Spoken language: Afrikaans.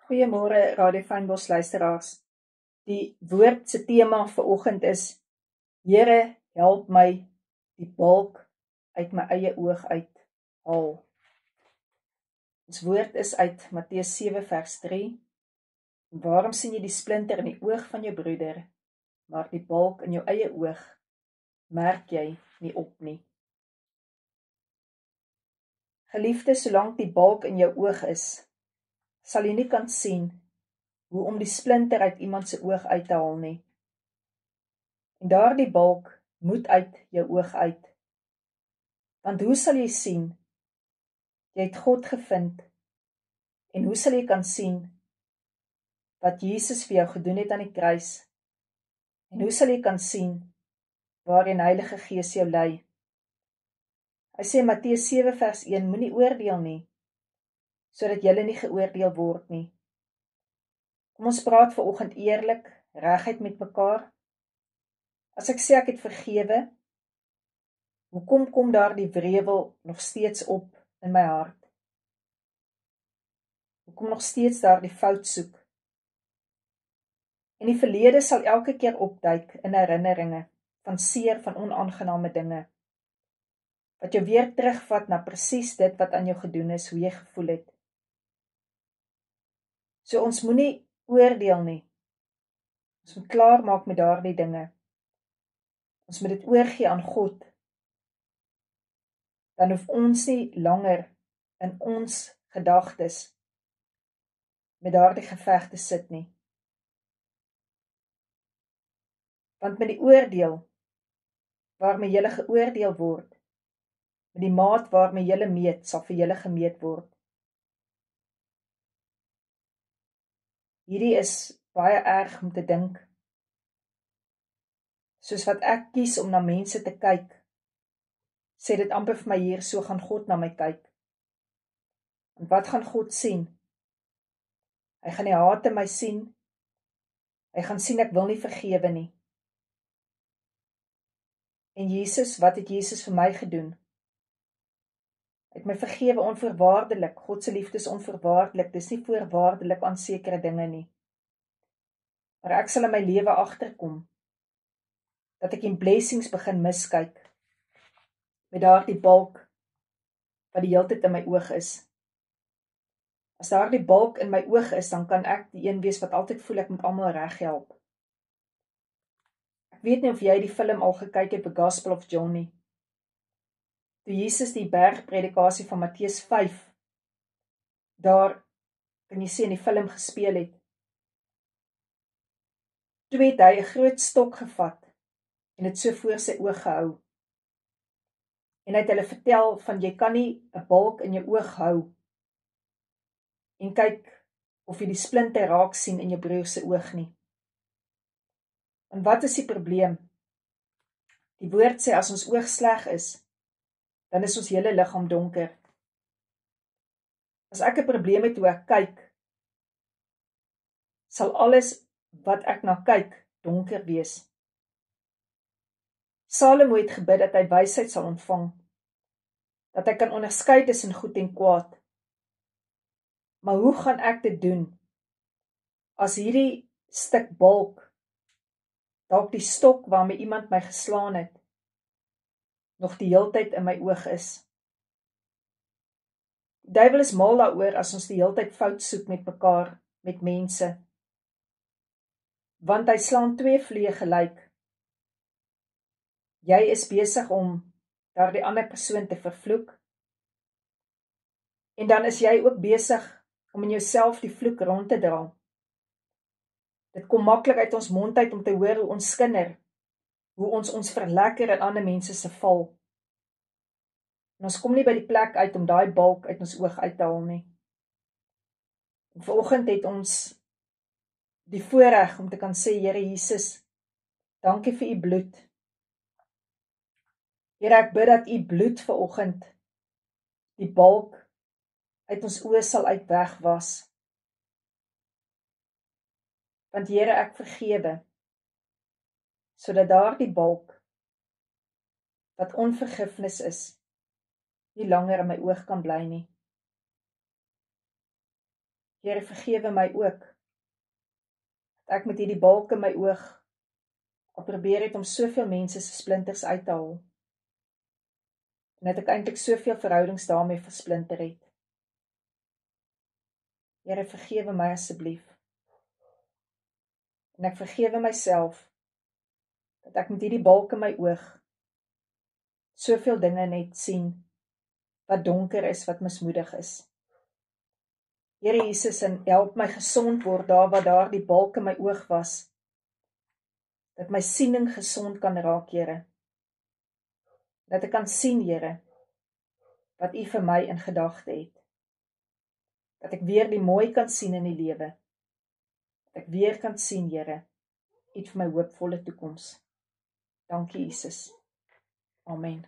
Goeiemôre Radio Fynbos luisteraars. Die woord se tema vir oggend is: Here, help my die balk uit my eie oog uithaal. Ons woord is uit Matteus 7 vers 3. Waarom sien jy die splinter in die oog van jou broeder, maar die balk in jou eie oog merk jy nie op nie? Geliefde, solank die balk in jou oog is, sal jy nie kan sien hoe om die splinter uit iemand se oog uit te haal nie. En daardie balk moet uit jou oog uit. Want hoe sal jy sien? Jy het God gevind. En hoe sal jy kan sien wat Jesus vir jou gedoen het aan die kruis? En hoe sal jy kan sien waarin Heilige Gees jou lei? Hy sê in Matteus 7 vers 1, moenie oordeel nie, sodat julle nie geoordeel word nie. Kom ons praat vanoggend eerlik, reguit met mekaar. As ek sê ek het vergewe, hoekom kom daardie wrevel nog steeds op in my hart? Hoekom nog steeds daardie fout soek? En die verlede sal elke keer opduik in herinneringe van seer, van onaangename dinge, wat jou weer terugvat na presies dit wat aan jou gedoen is, hoe jy gevoel het. So ons moenie oordeel nie. Ons moet klaar maak met daardie dinge. Ons moet dit oorgee aan God. Dan hoef ons nie langer in ons gedagtes met daardie geveg te sit nie. Want met die oordeel waarmee julle geoordeel word, met die maat waarmee julle meet, sal vir julle gemeet word. Hierdie is baie erg om te dink. Soos wat ek kies om na mense te kyk, sê dit amper vir my hier, so gaan God na my kyk. En wat gaan God sien? Hy gaan die haat in my sien. Hy gaan sien ek wil nie vergewe nie. En Jesus, wat het Jesus vir my gedoen? Hy het my vergewe onvoorwaardelik. God se liefde is onvoorwaardelik. Dis nie voorwaardelik aan sekere dinge nie. Maar ek sal in my lewe agterkom dat ek in blessings begin miskyk met daardie balk wat die hele tyd in my oog is. As daardie balk in my oog is, dan kan ek die een wees wat altyd voel ek moet almal reghelp. Ek weet nie of jy die film al gekyk het, The Gospel of John nie. Toe Jesus die bergpredikasie van Matteus 5, daar kan jy sê in die film gespeel het, toe het hy 'n groot stok gevat en het so voor sy oog gehou. En hy het hulle vertel van jy kan nie 'n balk in jou oog hou en kyk of jy die splinter raak sien in jou broer se oog nie. En wat is die probleem? Die woord sê as ons oog sleg is, dan is ons hele liggaam donker. As ek 'n probleem het hoe ek kyk, sal alles wat ek na kyk donker wees. Salomo het gebid dat hy wysheid sal ontvang, dat hy kan onderskei tussen goed en kwaad. Maar hoe gaan ek dit doen as hierdie stuk balk, dalk die stok waarmee iemand my geslaan het, nog die heeltyd in my oog is? Die duiwel is mal daaroor as ons die heeltyd fout soek met mekaar, met mense. Want hy slaan twee vliee gelyk. Jy is besig om daardie ander persoon te vervloek. En dan is jy ook besig om in jouself die vloek rond te dra. Dit kom maklik uit ons mond uit om te hoor hoe ons skinder, hoe ons verlekker in ander mense se val. En ons kom nie by die plek uit om daai balk uit ons oog uit te haal nie. En vanoggend het ons die voorreg om te kan sê, Here Jesus, dankie vir u bloed. Here, ek bid dat u bloed vanoggend die balk uit ons oë sal uitwegwas. Want Here, ek vergewe, sodat daardie balk wat onvergifnis is, nie langer in my oog kan bly nie. Here, vergewe my ook, dat ek met hierdie balk in my oog al probeer het om soveel mense se splinters uit te haal, en dat ek eintlik soveel verhoudings daarmee versplinter het. Here, vergewe my asseblief, en ek vergewe myself, dat ek met hierdie balk in my oog soveel dinge net sien, wat donker is, wat mismoedig is. Here Jesus, en help my gesond word daar waar daar die balk in my oog was, dat my siening gesond kan raak, Here. Dat ek kan sien, Here, wat U vir my in gedagte het. Dat ek weer die mooi kan sien in die lewe. Dat ek weer kan sien, Here, U het vir my hoopvolle toekoms. Dankie, Jesus. Amen.